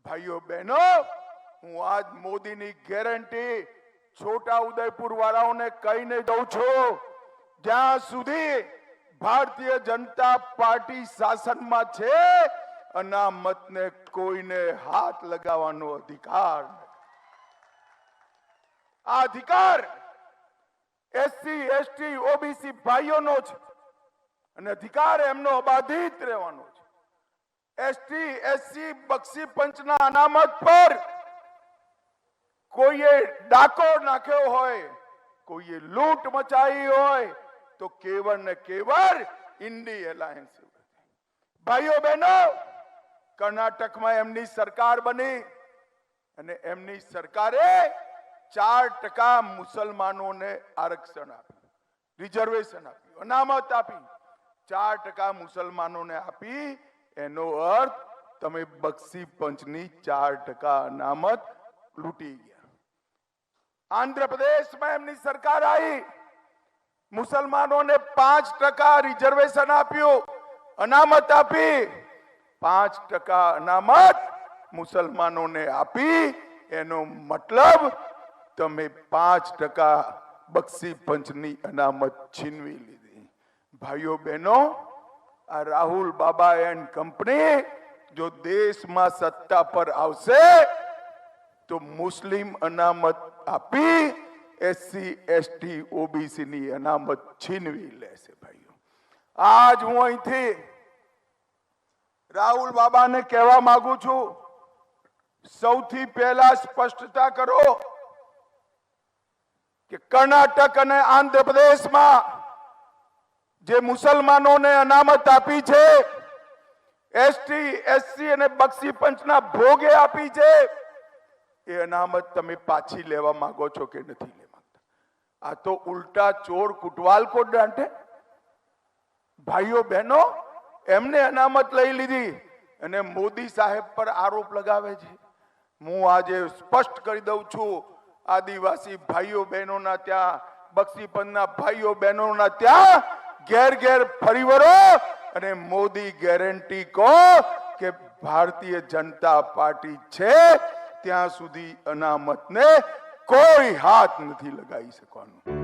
ભાઈઓ બહેનો, હું આજ મોદીની ગેરંટી છોટા ઉદયપુર વાળાઓને કહીને દઉં છું, જ્યાં સુધી ભારતીય જનતા પાર્ટી શાસનમાં છે, અનામતને કોઈને હાથ લગાવવાનો અધિકાર નથી. આ અધિકાર એસસી, એસટી, ઓબીસી ભાઈઓનો છે અને અધિકાર એમનો અબાધિત રહેવાનો છે. એસટી, એસસી બક્ષી પંચના અનામત પર કોઈએ ડાકો નાખ્યો હોય, કોઈએ લૂંટ મચાવી હોય તો કેવળ ને કેવળ ઇન્ડી એલાયન્સ. ભાઈઓ બહેનો, કર્ણાટકમાં એમની સરકાર બની અને એમની સરકારે 4% મુસલમાનોને આરક્ષણ આપ્યું, રિઝર્વેશન આપ્યું, અનામત આપી. 4% મુસલમાનોને આપી એનો અર્થ તમે બક્ષી પંચની 4% અનામત લૂંટી ગયા. આંધ્રપ્રદેશમાં એમની સરકાર આવી, મુસલમાનોને 5% રિઝર્વેશન આપ્યું, અનામત આપી. 5% અનામત મુસલમાનોને આપી એનો મતલબ તમે 5% બક્ષી પંચની અનામત છીનવી લીધી. ભાઈઓ બહેનો, આ રાહુલ બાબા એન્ડ કંપની જો દેશમાં સત્તા પર આવશે તો મુસ્લિમ અનામત આપી એસસી, એસટી, ઓબીસી ની અનામત છીનવી લેશે. ભાઈઓ, આજ હું અહીંથી રાહુલ બાબાને કહેવા માંગુ છું, સૌથી પહેલા સ્પષ્ટતા કરો કે કર્ણાટક અને આંધ્રપ્રદેશમાં જે મુસલમાનોને અનામત આપી છે, એસટી, એસસી અને બક્ષી પંચના ભોગે આપી છે, એ અનામત તમે પાછી લેવા માંગો છો કે નથી લેવા માંગતા? આ તો ઉલટા ચોર કુટવાલ કો ડાંટે. ભાઈઓ બહેનો, એમને અનામત લઈ લીધી અને મોદી સાહેબ પર આરોપ લગાવે છે. હું આજે સ્પષ્ટ કરી દઉં છું, આદિવાસી ભાઈઓ બહેનોના ત્યાં, બક્ષી પંચના ભાઈઓ બહેનોના ત્યાં ઘેર ઘેર ફરી વળો અને મોદી ગેરંટી કહો કે ભારતીય જનતા પાર્ટી છે ત્યાં સુધી અનામતને કોઈ હાથ નથી લગાવી શકવાનું.